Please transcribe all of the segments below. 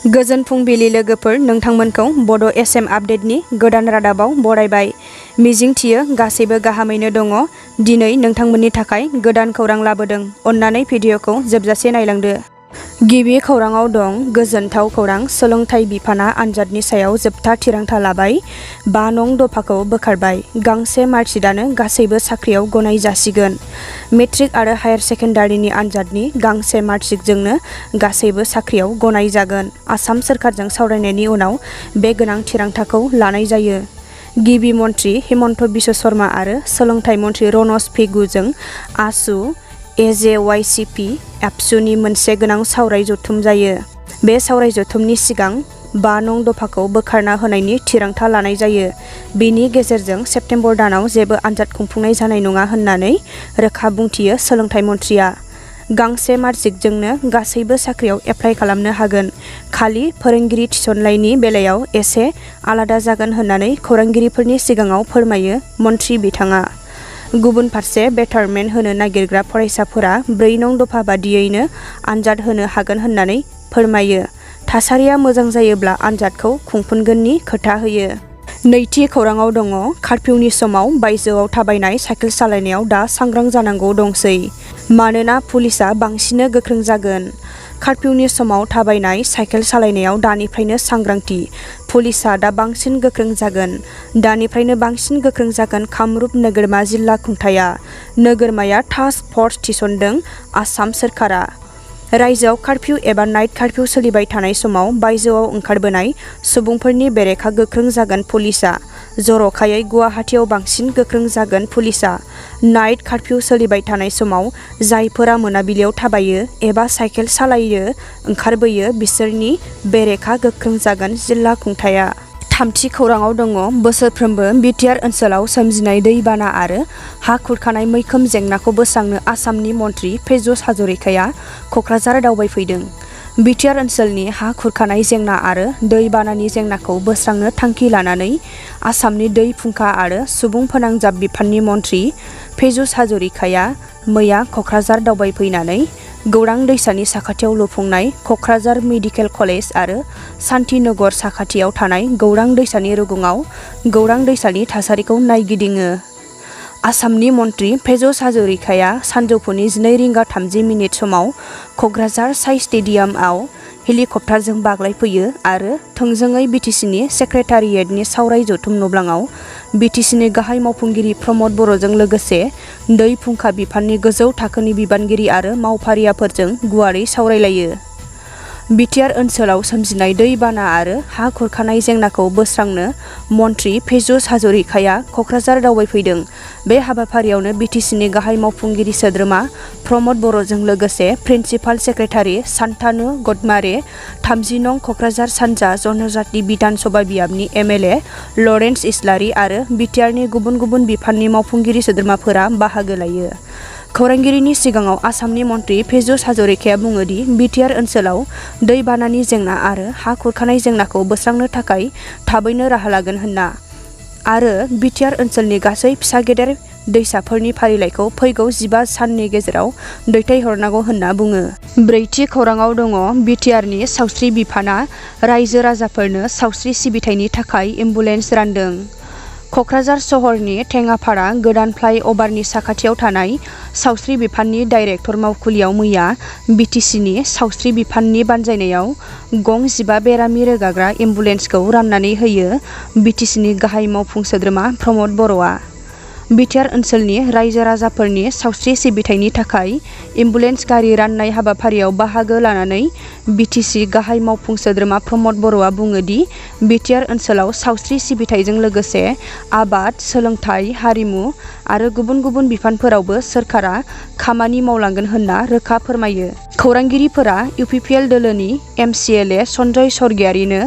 गोजोन फुंबिलि लोगोफोर, नोंथांमोनखौ बड' एसएम आपडेटनि गोदान रादाबाव बरायबाय। मिजिंथियो गासैबो गाहामैनो दङ। दिनै नोंथांमोननि थाखाय गोदान खौरां लाबोदों। अन्नानै भिडिअखौ जोबजासे नायलांदो। गिबि खौराङाव दं गोजोनथाव खौरां। सोलोंथाइ बिफाना आनजादनि सायाव जोबथा थिरांथा लाबाय। 5 नं दफाखौ बोखारबाय। गांसे मार्कशीटआनो गासैबो साख्रियाव गनाय जासिगोन। मेट्रिक आरो हायार सेकेन्डारिनि आनजादनि गांसे मार्कशीटजोंनो गासैबो साख्रियाव गनाय जागोन। आसाम सोरखारजों सावरायनायनि उनाव बे गोनां थिरांथाखौ लानाय जायो। गिबि मन्त्रि हिमन्त बिश्व शर्मा आरो सोलोंथाइ मन्त्रि रनज पेगुजों आसु एजेवाइसिपि एबसुनि मोनसे गोनां सावराय जथुम जायो। बे सावराय जथुमनि सिगां 5 नं दफाखौ बोखारना होनायनि थिरांथा लानाय जायो। बेनि गेजेरजों सेप्तेम्बर दानाव जेबो आनजाद खुंफुंनाय जानाय नङा होननानै रोखा बुंथियो सोलोंथाइ मन्थ्रिया। गांसे मार्कशीटजोंनो गासैबो साख्रियाव एप्लाइ खालामनो हागोन। खालि फोरोंगिरि थिसननायनि बेलायाव एसे आलादा जागोन होननानै खौरांगिरिफोरनि सिगाङाव फोरमायो मन्थ्रि बिथाङा। गुबुन फारसे बेटारमेन्ट होनो नागिरग्रा फरायसाफोरा 4 नं दफा बादियैनो आनजाद होनो हागोन होननानै फोरमायो। थासारिया मोजां जायोब्ला आनजादखौ खुंफुंगोननि खोथा होयो। नैथि खौराङाव दङ कार्फिउनि समाव बायजोआव थाबायनाय साइकेल सालायनायाव दा सांग्रां जानांगौ दंसै। मानोना पुलिसआ बांसिन गोख्रों जागोन। कार्फिउनि समाव थाबायनाय साइकेल सालायनायाव दानिफ्रायनो सांग्रांथि। पुलिसआ दा बांसिन गोख्रों जागोन। दानिफ्रायनो बांसिन गोख्रों जागोन कामरुप नोगोरमा जिल्ला खुंथाया। नोगोरमाया टास्क फर्स थिसनदों आसाम सोरखारा। रायजोआव कार्फिउ एबा नाइट कार्फिउ सोलिबाय थानाय समाव बायजोआव ओंखारबोनाय सुबुंफोरनि बेरेखा गोख्रों जागोन पुलिसआ। जर'खायै गुवाहाटीआव बांसिन गोख्रों जागोन पुलिसआ। नाइट कार्फिउ सोलिबाय थानाय समाव जायफोरा मोनाबिलियाव थाबायो एबा साइकेल सालायो ओंखारबोयो बिसोरनि बेरेखा गोख्रों जागोन जिल्ला खुंथाया। थामथि खौराङाव दङ बोसोरफ्रोमबो बिटिआर ओनसोलाव सोमजिनाय दैबाना आरो हा खुरखानाय मैखोम जेंनाखौ बोस्रांनो आसामनि मन्त्रि पेजुस हाजरिकाया क'क्राझार दावबायफैदों। बिटिआर ओनसोलनि हा खुरखानाय जेंना आरो दै बानानि जेंनाखौ बोस्रांनो थांखि लानानै आसामनि दै फुंखा आरो सुबुं फोनांजाब बिफाननि मन्त्रि पेजुस हाजरिकाया मैया क'क्राझार दावबायफैनानै गौरां दैसानि साखाथियाव लुफुंनाय क'क्राझार मेडिकेल कलेज आरो शान्तिनगर साखाथियाव थानाय गौरां दैसानि रुगुङाव गौरां दैसानि थासारिखौ नायगिदिङो। आसामनि मन्त्रि पेजुस हाजरिकाया सानजौफुनि 12:30 समाव क'क्राझार साइ स्टेडियामआव हेलिकप्टारजों बाग्लायफैयो आरो थोंजोङै बिटिसिनि सेक्रेटारियेटनि सावराय जथुम नब्लाङाव बिटिसिनि गाहाय मावफुंगिरि प्रमद बर'जों लोगोसे दै फुंखा बिफाननि गोजौ थाखोनि बिबानगिरि आरो मावफारियाफोरजों गुवारै सावरायलायो। बिटिआर ओनसोलाव सोमजिनाय दै बाना आरो हा खुरखानाय जेंनाखौ बोस्रांनो मन्त्रि पेजुस हाजरिकाया क'क्राझार दावबायफैदों। बे हाबाफारियावनो बिटिसिनि गाहाय मावफुंगिरि सोद्रोमा प्रमद बर'जों लोगोसे प्रिन्सिपाल सेक्रेटारि शान्तानु गडमारे, 30 नं क'क्राझार सानजा जनजाति बिधान सभा बियाबनि एमएलए लरेन्स इस्लारि आरो बिटिआरनि गुबुन गुबुन बिफाननि मावफुंगिरि सोद्रोमाफोरा बाहागो लायो। खौरांगिरिनि सिगाङाव आसामनि मन्त्रि पेजुस हाजरिकाया बुङोदि बिटिआर ओनसोलाव दै बानानि जेंना आरो हा खुरखानाय जेंनाखौ बोस्रांनो थाखाय थाबैनो राहा लागोन होनना आरो बिटिआर ओनसोलनि गासै फिसा गेदेर दैसाफोरनि फारिलाइखौ फैगौ 15 साननि गेजेराव दैथायहरनांगौ होनना बुङो। ब्रैथि खौराङाव दङ बिटिआरनि सावस्रि बिफाना रायजो राजाफोरनो सावस्रि सिबिथायनि थाखाय एम्बुलेन्स रानदों। क'क्राझार सहरनि टेङापाड़ा गोदान फ्लाइ अभारनि साखाथियाव थानाय सावस्रि बिफाननि डाइरेक्टर मावखुलियाव मैया बिटिसिनि सावस्रि बिफाननि बानजायनायाव गं 15 बेरामि रोगाग्रा एम्बुलेन्सखौ राननानै होयो बिटिसिनि गाहाय मावफुं सोद्रोमा प्रमद बर'आ। बिटिआर ओनसोलनि रायजो राजाफोरनि सावस्रि सिबिथायनि थाखाय एम्बुलेन्स गारि राननाय हाबाफारियाव बाहागो लानानै बिटिसि गाहाय मावफुं सोद्रोमा प्रमद बर'आ बुङोदि बिटिआर ओनसोलाव सावस्रि सिबिथायजों लोगोसे आबाद, सोलोंथाइ, हारिमु आरो गुबुन गुबुन बिफानफोरावबो सोरखारा खामानि मावलांगोन होनना रोखा फोरमायो। खौरांगिरिफोरा इउपिपिएल दोलोनि एमसिएलए सन्जय सरगियारिनो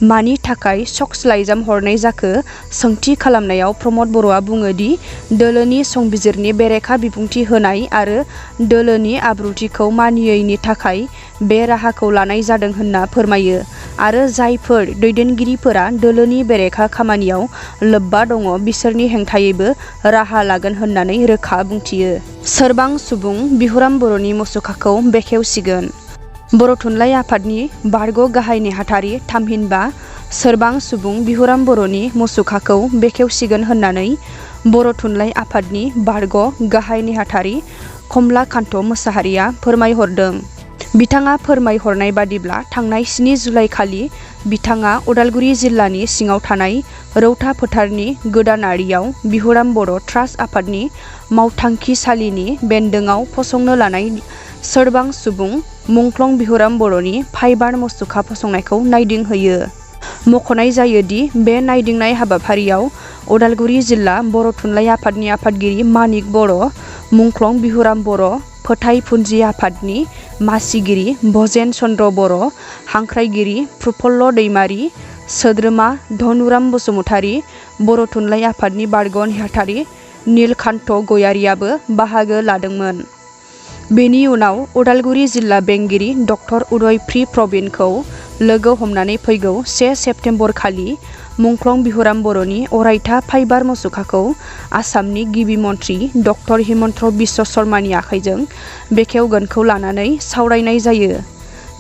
मानि थाखाय सक्स लाइजाम हरनाय जाखो सोंथि खालामनायाव प्रमद बर'आ बुङोदि दोलोनि संबिजिरनि बेरेखा बिबुंथि होनाय आरो दोलोनि आब्रुथिखौ मानियैनि थाखाय बे राहाखौ लानाय जादों होनना फोरमायो आरो जायफोर दैदेनगिरिफोरा दोलोनि बेरेखा खामानियाव लोब्बा दङ बिसोरनि हेंथायैबो राहा लागोन होननानै रोखा बुंथियो। सोरबां सुबुं बिहुराम बर'नि मुसुखाखौ बेखेवसिगोन। बर' थुनलाइ आफादनि बारग' गाहाय नेहाथारि थामहिनबा सोरबां सुबुं बिहुराम बर'नि मुसुखाखौ बेखेवसिगोन होननानै बर' थुनलाइ आफादनि बारग' गाहाय नेहाथारि कमलाकान्त मोसाहारिया फोरमायहरदों। बिथाङा फोरमायहरनाय बादिब्ला थांनाय 7 जुलाइ खालि बिथाङा उदालगुरि जिल्लानि सिङाव थानाय रौता फोथारनि गोदानारियाव बिहुराम बर' ट्रास्ट आफादनि मावथांखिसालिनि बेन्दोङाव फसंनो लानाय सोरबां सुबुं मुंख्लं बिहुराम बर'नि फाइबार मुसुखा फसंनायखौ नायदिंहैयो। मख'नाय जायोदि बे नायदिंनाय हाबाफारियाव उदालगुरि जिल्ला बर' थुनलाइ आफादनि आफादगिरि मानिक बर', मुंख्लं बिहुराम बर', फोथायफुनजि आफादनि मासिगिरि भजेन चन्द्र बर', हांख्रायगिरि प्रफुल्ल दैमारि, सोद्रोमा धनुराम बसुमतारी, बर' थुनलाइ आफादनि बारग' नेहाथारि नीलकान्त गयारियाबो बाहागो लादोंमोन। बेनि उनाव उदालगुरि जिल्ला बेंगिरि डक्टर उदयफ्री प्रबिनखौ लोगो हमनानै फैगौ 1 सेप्तेम्बर खालि मुंख्लं बिहुराम बर'नि अरायथा फाइबार मुसुखाखौ आसामनि गिबि मन्थ्रि डक्टर हिमन्त बिश्व शर्मानि आखाइजों बेखेवगोनखौ लानानै सावरायनाय जायो।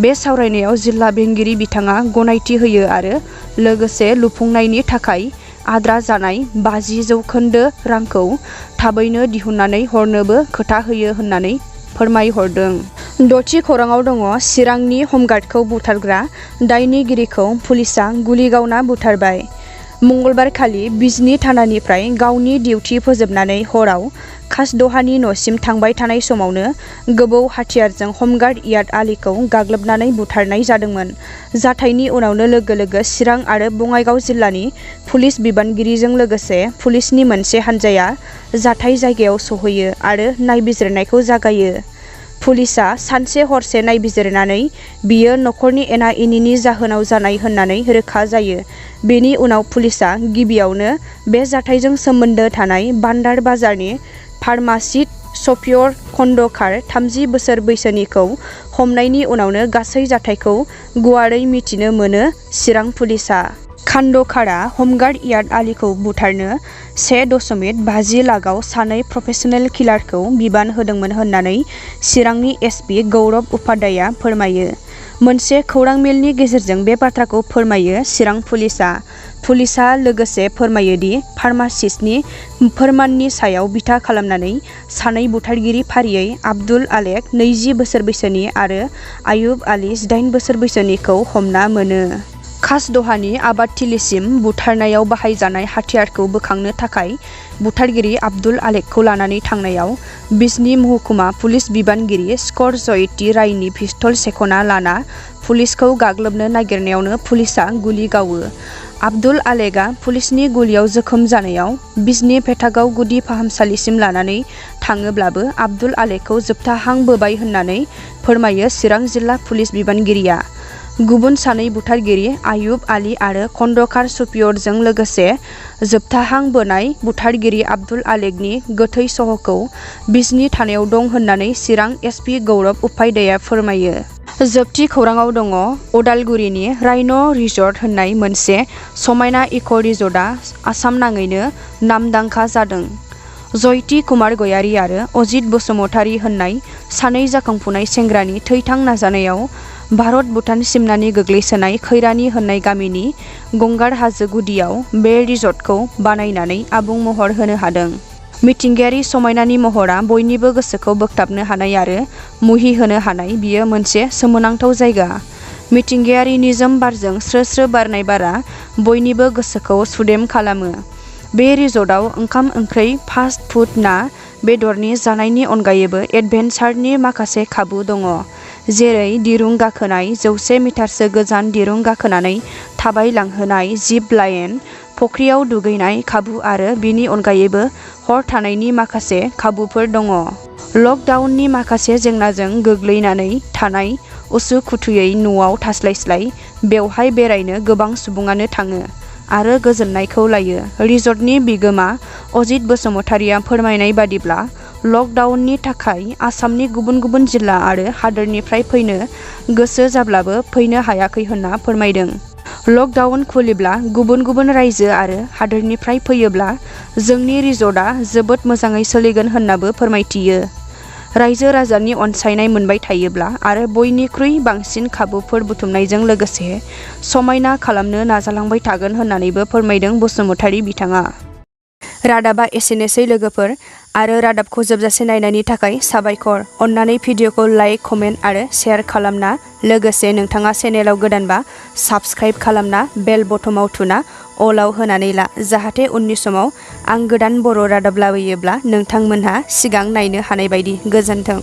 बे सावरायनायाव जिल्ला बेंगिरि बिथाङा गनायथि होयो आरो लोगोसे लुफुंनायनि थाखाय आद्रा जानाय 50% रांखौ थाबैनो दिहुननानै हरनोबो खोथा होयो होननानै फोरमायहरदों। 6थि खौराङाव दङ चिरांनि हमगार्डखौ बुथारग्रा दायनिगिरिखौ पुलिसआ गुलि गावना बुथारबाय। मंगलबारखालि बिजनी थानानिफ्राय गावनि डिउटि फोजोबनानै हराव खासदहानि न'सिम थांबाय थानाय समावनो गोबौ हाथियारजों हमगार्ड इयाद आलीखौ गाग्लोबनानै बुथारनाय जादोंमोन। जाथायनि उनावनो लोगो लोगो चिरां आरो बङाइगाव जिल्लानि पुलिस बिबानगिरिजों लोगोसे पुलिसनि मोनसे हान्जाया जाथाय जायगायाव सहैयो आरो नायबिजिरनायखौ जागायो। पुलिसआ सानसे हरसे नायबिजिरनानै बियो नखरनि एना एनिनि जाहोनाव जानाय होननानै रोखा जायो। बेनि उनाव पुलिसआ गिबियावनो बे जाथायजों सोमोन्दो थानाय बान्दार बाजारनि फार्मासिस्ट सफियर खन्दकार 30 बोसोर बैसोनिखौ हमनायनि उनावनो गासै जाथायखौ गुवारै मिथिनो मोनो। चिरां पुलिसआ खान्दकारा हमगार्ड इयाद आलीखौ बुथारनो 1.50 लाखआव सानै प्रफेसनेल किलारखौ बिबान होदोंमोन होननानै चिरांनि एसपि गौरब उपाध्याया फोरमायो। मोनसे खौरां मेलनि गेजेरजों बे बाथ्राखौ फोरमायो चिरां पुलिसआ। पुलिसआ लोगोसे फोरमायोदि फार्मासिस्टनि फोरमाननि सायाव बिथा खालामनानै सानै बुथारगिरि फारियै आब्दुल आलेक 20 बोसोर बैसोनि आरो आयुब आली 18 बोसोर बैसोनिखौ हमना मोनो। खासदहानि आबादथिलिसिम बुथारनायाव बाहायजानाय हाथियारखौ बोखांनो थाखाय बुथारगिरि आब्दुल आलेकखौ लानानै थांनायाव बिजनी महकुमा पुलिस बिबानगिरि स्कर जयती रायनि पिस्तल सेखना लाना पुलिसखौ गाग्लोबनो नागिरनायावनो पुलिसआ गुलि गावो। आब्दुल आलेकआ पुलिसनि गुलियाव जोखोम जानायाव बिजनी भेटागाव गुदि फाहामसालिसिम लानानै थाङोब्लाबो आब्दुल आलेकखौ जोबथाहांबोबाय होननानै फोरमायो चिरां जिल्ला पुलिस बिबानगिरिया। गुबुन सानै बुथारगिरि आयुब आली आरो खन्दकार सफियरजों लोगोसे जोबथाहांबोनाय बुथारगिरि आब्दुल आलेकनि गोथै सह'खौ बिजनी थानायाव दं होननानै चिरां एसपि गौरब उपाध्याया फोरमायो। जोबथि खौराङाव दङ उदालगुरिनि राइन' रिजर्ट होननाय मोनसे समायना इक' रिजर्टआ आसाम नाङैनो नामदांखा जादों। जयती कुमार गयारी आरो अजित बसुमतारी होननाय सानै जाखांफुनाय सेंग्रानि थैथां नाजानायाव भारत भुटान सिमनानि गोग्लैसोनाय खैरानि होननाय गामिनि गंगार हाजो गुदियाव बे रिजर्टखौ बानायनानै आबुं महर होनो हादों। मिथिंगायारि समायनानि महरा बयनिबो गोसोखौ बोगथाबनो हानाय आरो मुहि होनो हानाय बियो मोनसे सोमोनांथाव जायगा। मिथिंगायारि निजोम बारजों स्रो स्रो बारनाय बारा बयनिबो गोसोखौ सुदेम खालामो। बे रिजर्टआव ओंखाम ओंख्रै, फास्ट फुड, ना बेदरनि जानायनि अनगायैबो एडभेन्सारनि माखासे खाबु दङ। जेरै दिरुं गाखोनाय, 100 मिटारसो गोजान दिरुं गाखोनानै थाबायलांहोनाय जिप लाइन, फख्रियाव दुगैनाय खाबु आरो बिनि अनगायैबो हर थानायनि माखासे खाबुफोर दङ। लकडाउननि माखासे जेंनाजों गोग्लैनानै थानाय उसुखुथुयै न'आव थास्लायस्लाय बेवहाय बेरायनो गोबां सुबुङानो थाङो आरो गोजोननायखौ लायो। रिजर्टनि बिगोमा अजित बसुमतारीया फोरमायनाय बादिब्ला लकडाउननि थाखाय आसामनि गुबुन गुबुन जिल्ला आरो हादोरनिफ्राय फैनो गोसो जाब्लाबो फैनो हायाखै होनना फोरमायदों। लकडाउन खुलिब्ला गुबुन गुबुन रायजो आरो हादोरनिफ्राय फैयोब्ला जोंनि रिजर्टआ जोबोद मोजाङै सोलिगोन होननाबो फोरमायथियो। रायजो राजानि अनसायनाय मोनबाय थायोब्ला आरो बयनिख्रुइ बांसिन खाबुफोर बुथुमनायजों लोगोसे समायना खालामनो नाजालांबाय थागोन होननानैबो फोरमायदों बसुमतारी बिथाङा। रादाबा एसेनोसै लोगोफोर, आरो रादाबखौ जोबजासे नायनायनि थाखाय साबायखर। अन्नानै भिडिअखौ लाइक, कमेन्ट आरो शेयार खालामना, लोगोसे नोंथाङा चेनेलाव गोदानबा साबस्क्राइब खालामना बेल बटमाव थुना अलाव होनानै ला, जाहाथे उननि समाव आं गोदान बर' रादाब लाबोयोब्ला नोंथांमोनहा सिगां नायनो हानाय बायदि। गोजोन्थों।